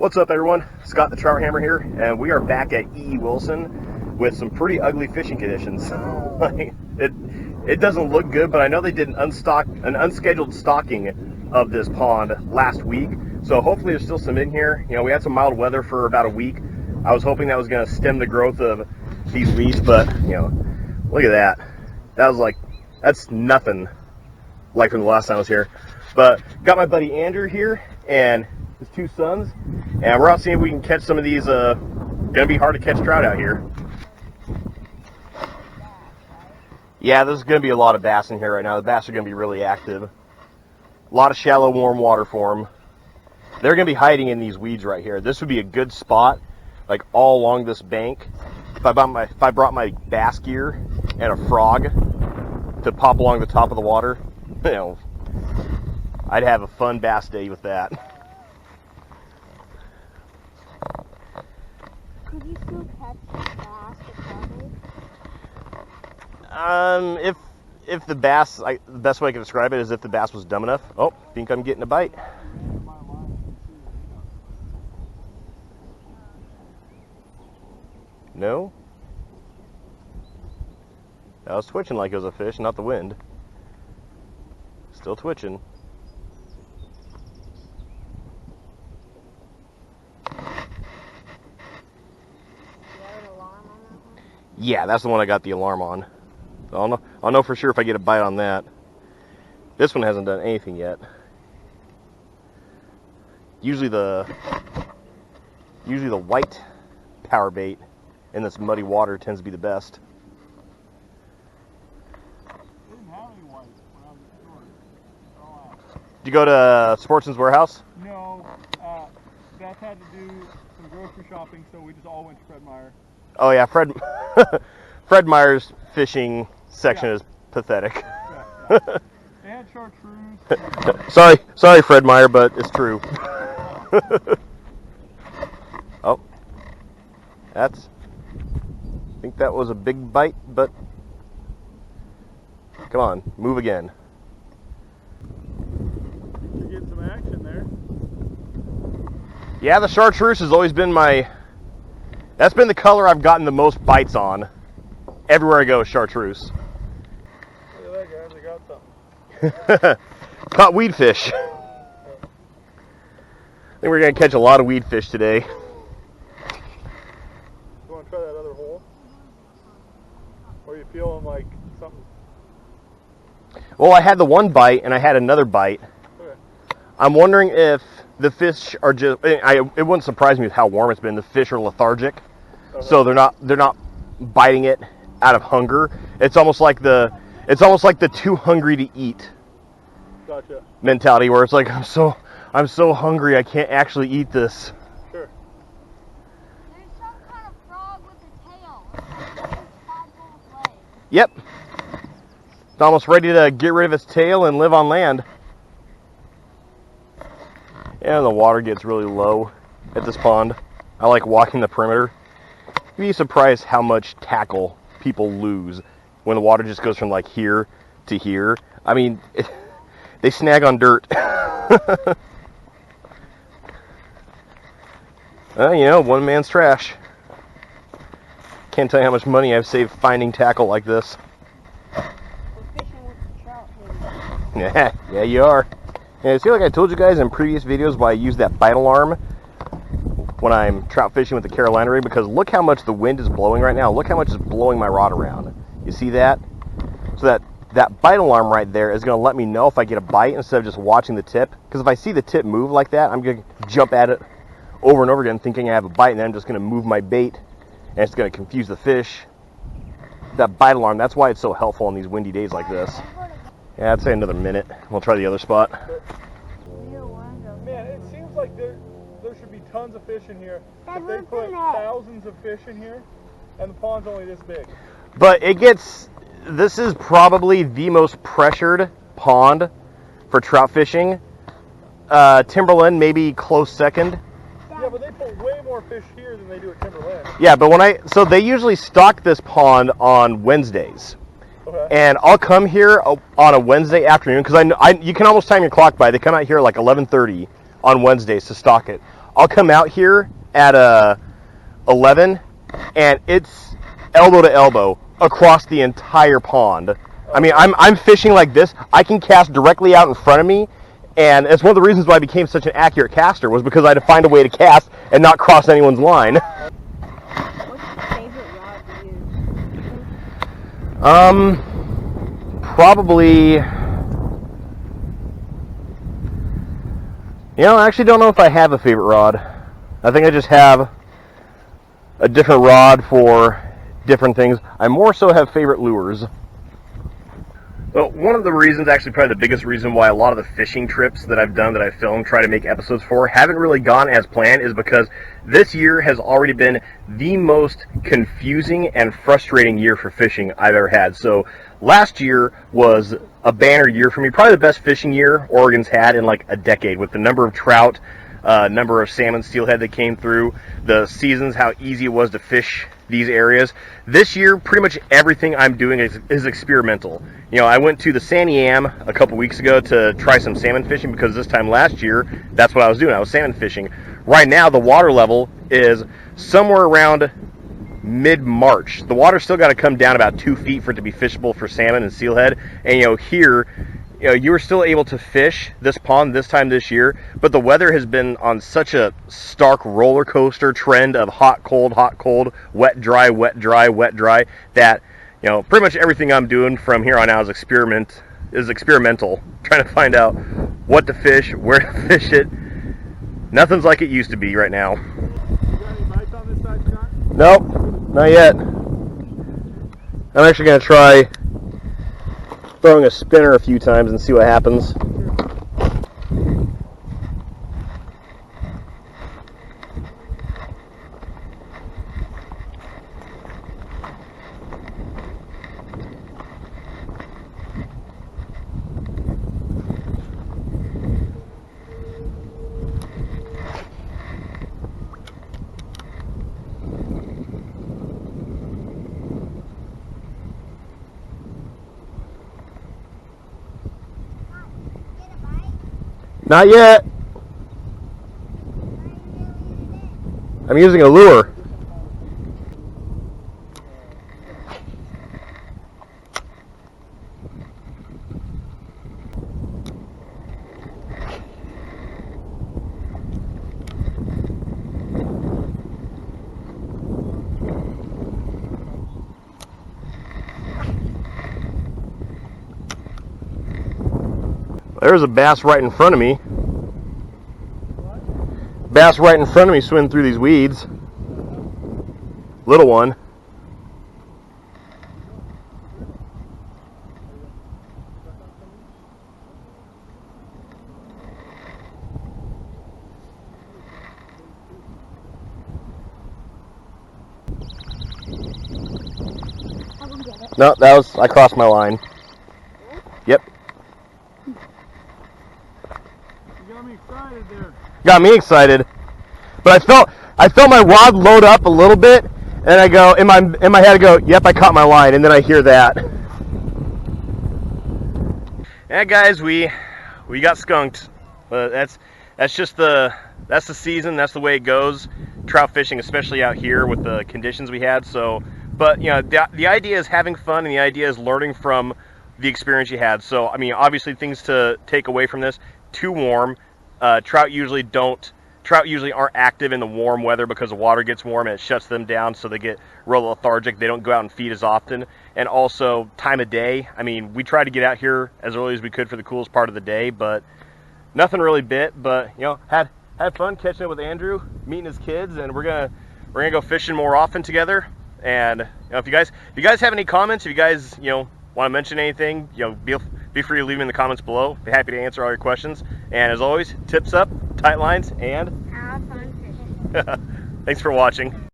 What's up, everyone? Scott the TroutHammer here, and we are back at E. Wilson with some pretty ugly fishing conditions. It doesn't look good, but I know they did an unscheduled stocking of this pond last week, so hopefully there's still some in here. You know, we had some mild weather for about a week. I was hoping that was going to stem the growth of these weeds, but you know, look at that. That's nothing like from the last time I was here. But got my buddy Andrew here and his two sons, and we're out seeing if we can catch some of these gonna be hard to catch trout out here. Yeah, there's gonna be a lot of bass in here right now. The bass are gonna be really active. A lot of shallow, warm water for them. They're gonna be hiding in these weeds right here. This would be a good spot, like all along this bank. If I brought my bass gear and a frog to pop along the top of the water, you know, I'd have a fun bass day with that. Could you still catch bass with If the bass, the best way I can describe it is if the bass was dumb enough. Oh, think I'm getting a bite. No? I was twitching like it was a fish, not the wind. Still twitching. Yeah, that's the one I got the alarm on. I'll know for sure if I get a bite on that. This one hasn't done anything yet. Usually the white power bait in this muddy water tends to be the best. I didn't have any white when I was at the store. Did you go to Sportsman's Warehouse? No, Beth had to do some grocery shopping, so we just all went to Fred Meyer. Oh yeah, Fred Meyer's fishing section is pathetic. Yeah. They had chartreuse. Sorry, Fred Meyer, but it's true. Oh, I think that was a big bite, but come on, move again. You get some action there. Yeah, the chartreuse has always been that's been the color I've gotten the most bites on. Everywhere I go is chartreuse. Look at that, guys, I got something. Caught weed fish. I think we're going to catch a lot of weed fish today. You want to try that other hole? Or are you feeling like something? Well, I had the one bite and I had another bite. Okay. I'm wondering if the fish are just, it wouldn't surprise me with how warm it's been. The fish are lethargic. So they're not biting it out of hunger. It's almost like the too hungry to eat Gotcha. mentality, where it's like I'm so hungry I can't actually eat this. Sure. There's some kind of frog with a tail. It's like tadpole with legs. Yep. It's almost ready to get rid of its tail and live on land. And the water gets really low at this pond. I like walking the perimeter. You'd be surprised how much tackle people lose when the water just goes from like here to here. I mean, they snag on dirt. You know, one man's trash. Can't tell you how much money I've saved finding tackle like this. We're fishing with the trout here. Yeah, you are. And see, like I told you guys in previous videos, why I use that bite alarm when I'm trout fishing with the Carolina rig, because look how much the wind is blowing right now. Look how much is blowing my rod around. You see that? So that bite alarm right there is going to let me know if I get a bite instead of just watching the tip. Because if I see the tip move like that, I'm going to jump at it over and over again thinking I have a bite, and then I'm just going to move my bait and it's going to confuse the fish. That bite alarm, that's why it's so helpful on these windy days like this. Yeah, I'd say another minute. We'll try the other spot. Man, it seems like there should be tons of fish in here. Dad, If they where's put the net? thousands of fish in here, and the pond's only this big. But this is probably the most pressured pond for trout fishing. Timberland maybe close second. Yeah, but they put way more fish here than they do at Timberland. Yeah, but so they usually stock this pond on Wednesdays. Okay. And I'll come here on a Wednesday afternoon, because you can almost time your clock by. They come out here at like 11:30 on Wednesdays to stock it. I'll come out here at 11, and it's elbow to elbow across the entire pond. I mean, I'm fishing like this. I can cast directly out in front of me, and it's one of the reasons why I became such an accurate caster, was because I had to find a way to cast and not cross anyone's line. What's your favorite rod to use? Probably... I actually don't know if I have a favorite rod. I think I just have a different rod for different things. I more so have favorite lures. Well, one of the reasons, actually probably the biggest reason why a lot of the fishing trips that I've done, that I've filmed, try to make episodes for, haven't really gone as planned, is because this year has already been the most confusing and frustrating year for fishing I've ever had. So last year was a banner year for me, probably the best fishing year Oregon's had in like a decade, with the number of trout, number of salmon, steelhead that came through, the seasons, how easy it was to fish these areas. This year, pretty much everything I'm doing is experimental. I went to the Sandy Am a couple weeks ago to try some salmon fishing, because this time last year, that's what I was doing. I was salmon fishing. Right now, the water level is somewhere around mid-March. The water's still got to come down about 2 feet for it to be fishable for salmon and steelhead. And here, you were still able to fish this pond this time this year, but the weather has been on such a stark roller coaster trend of hot, cold, wet, dry, wet, dry, wet, dry, that pretty much everything I'm doing from here on out is experimental, trying to find out what to fish, where to fish it. Nothing's like it used to be right now. You got any bites on this side, Scott? Nope, not yet. I'm actually going to try throwing a spinner a few times and see what happens. Not yet. I'm using a lure. There's a bass right in front of me. Bass right in front of me swimming through these weeds. Little one. No, I crossed my line. Yep. You got me excited there. Got me excited, but I felt my rod load up a little bit, and I go in my head, I go, yep, I caught my line, and then I hear that. Yeah, guys, we got skunked, but that's just that's the season. That's the way it goes. Trout fishing, especially out here with the conditions we had. So, but the idea is having fun, and the idea is learning from the experience you had. So, I mean, obviously things to take away from this: too warm. Trout usually aren't active in the warm weather because the water gets warm and it shuts them down, so they get real lethargic. They don't go out and feed as often. And also time of day. I mean, we tried to get out here as early as we could for the coolest part of the day, but nothing really bit. But had fun catching up with Andrew, meeting his kids, and we're gonna go fishing more often together. And if you guys have any comments, if you guys want to mention anything, be free to leave them in the comments below. Be happy to answer all your questions. And as always, tips up, tight lines, and Have fun fishing. thanks for watching.